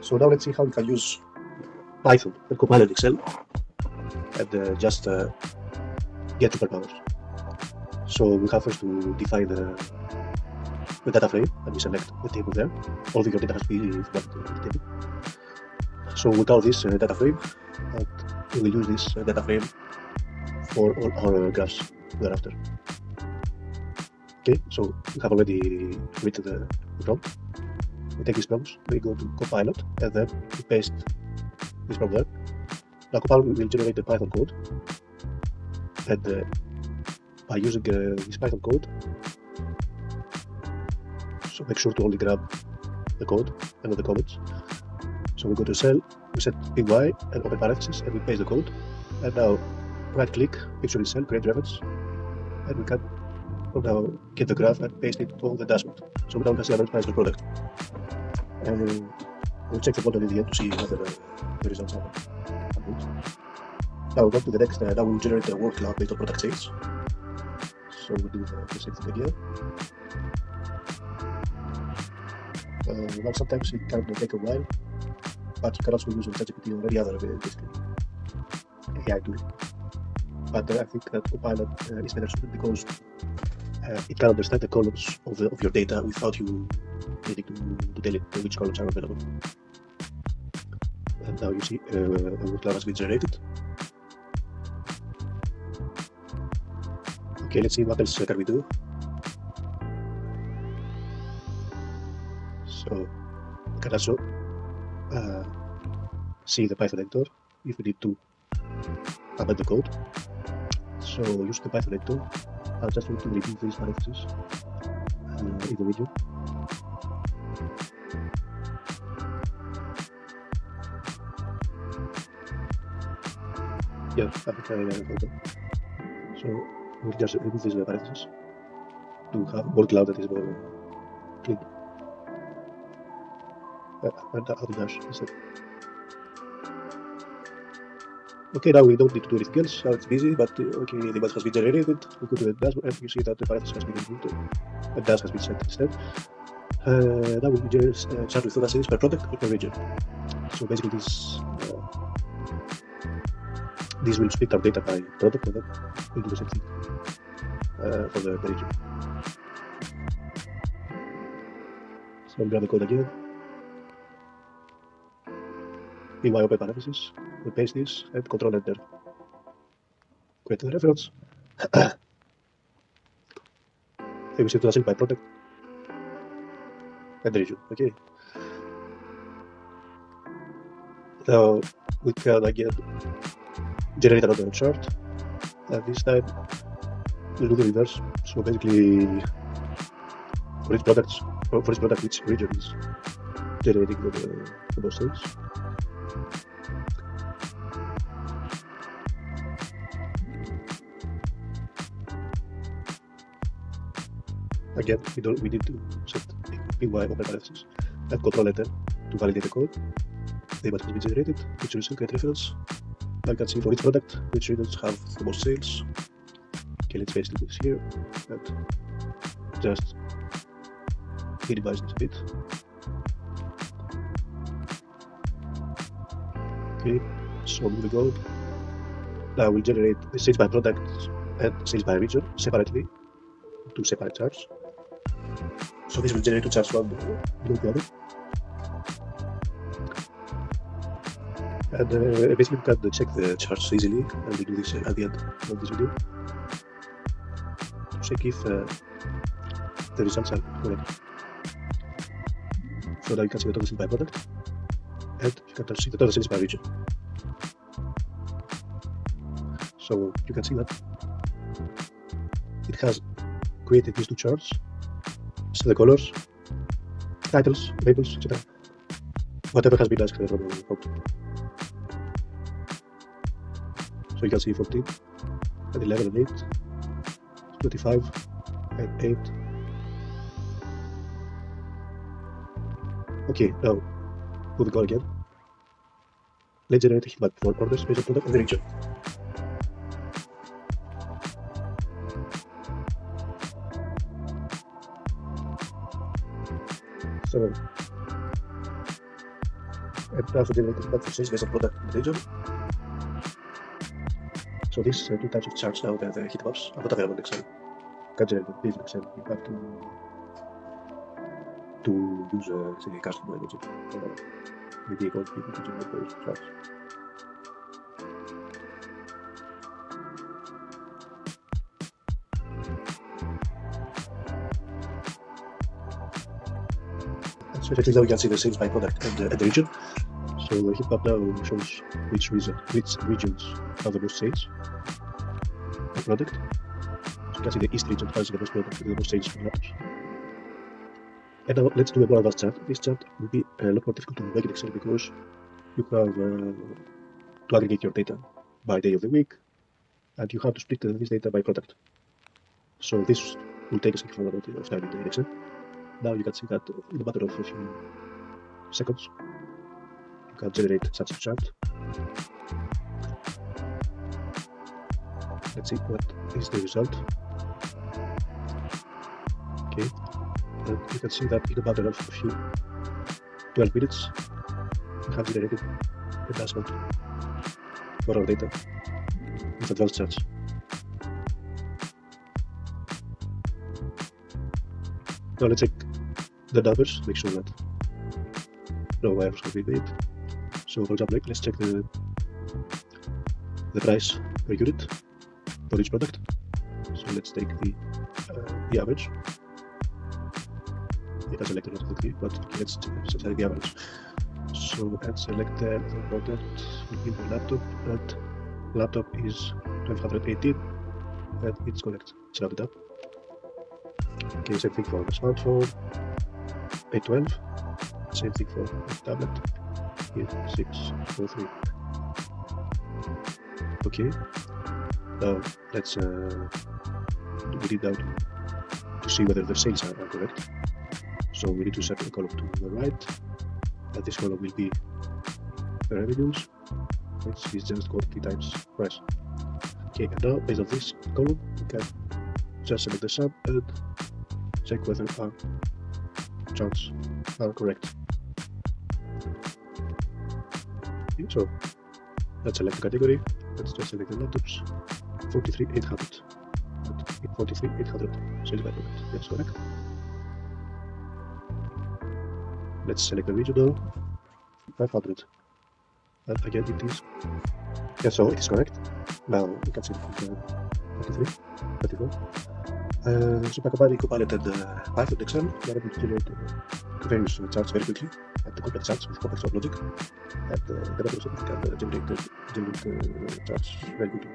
So now let's see how we can use Python and Copilot Excel and just get superpowers. So we have first to define the data frame, and we select the table there. Although your data has to be formatted in the table. So we call this data frame, and we will use this data frame for all our graphs thereafter. Okay, so we have already written the prompt. We take this prompt, we go to Copilot, and then we paste this prompt there. Now Copilot will generate the Python code, and by using this Python code, so make sure to only grab the code and not the comments. So we go to cell, we set py and open parentheses, and we paste the code. And now right click, picture in cell, create reference, and we can now get the graph and paste it on the dashboard. So we now can see our price per product. And we'll check the model in the end to see whether the results are good. Now we go to the next, now we'll generate a word cloud based on product sales. So we'll do the same thing again. Now sometimes it can take a while, but you can also use ChatGPT or any other basically AI tool. But I think that Copilot is better suited because it can understand the columns of your data without you needing to tell it which columns are available. And now you see a word cloud has been generated. Okay, let's see what else can we do. So we can also see the Python editor if we need to amend the code. So use the Python editor. I just want to remove these parentheses in the video. Yeah, I think I hold on. So we'll just remove these parentheses to have word cloud that is more clean. And add a dash instead. Okay, now we don't need to do anything else. Now it's busy, but okay, the image has been generated. We go to the dashboard and you see that the parenthesis has been removed. A dash has been set instead. Now we generate chart with total sales per product or per region. So basically this will split our data by product, and then we'll do the same thing for the region. So we'll grab the code again. py open parentheses, we paste this and control enter. Create the reference. Here we see total sales by product and region. Okay. Now we can again generate another chart, and this time we'll do the reverse. So basically, for each product, which region is generating the most sales. Again, we need to set py open parentheses and control enter to validate the code. The image has been generated, which will create reference. Now you can see for each product which regions have the most sales. Okay, let's paste this here and just minimize this a bit. Okay, so moving on. Now we'll generate the sales by product and sales by region separately, two separate charts. So this will generate two charts, one below the other. And basically we can check the charts easily, and we do this at the end of this video to check if the results are correct. So now you can see the total sales by product, and you can see the total sales by region. So you can see that it has created these two charts. So the colors, titles, labels, etc. Whatever has been asked from the prompt. So you can see 14 and 11 and 8, 25 and 8. Okay, now moving on again. Let's generate a heatmap for orders based on product and the region. So and now for generating that sales based on product and region. So these two types of charts now, the heatmaps, are not available in Excel. Can't generate these in Excel. You have to use say custom logic or VBA code to generate those charts. So effectively now you can see the sales by product and region. So the heatmap now shows which regions have the most sales by product. So you can see the East region has the most product with the most sales per laptops. And now let's do a more advanced chart. This chart will be a lot more difficult to make in Excel because you have to aggregate your data by day of the week, and you have to split this data by product. So this will take a significant amount of time in Excel. Now you can see that in a matter of a few seconds, you can generate such a chart. Let's see what is the result. Okay, and you can see that in a matter of a few 12 minutes, we have generated a dashboard for our data with advanced charts. Now let's check the numbers, make sure that no errors have been made. So for example, let's check the price per unit for each product. So let's take the average. It has selected not the three, but let's select the average. So let's select the product within the laptop, and laptop is 1218, and it's correct. It's rounded up. Okay, same thing for the smartphone, 812. Same thing for the tablet, 8643. Okay, now let's we need now to see whether the sales are correct. So we need to set the column to the right, and this column will be the revenues, which is just quantity times price. Okay, and now based on this column, we can just select the sum and check whether our charts are correct. Okay, so let's select the category. Let's just select the laptops. 43800. 43800 sales by product. Yes, correct. Let's select the regional 500. And again, it is. Yeah, so it is correct. Now we can select 33, 34. So by combining Copilot and Python Excel, we are able to generate various charts very quickly, and the complex charts with complex logic, and the method also can generate charts very quickly.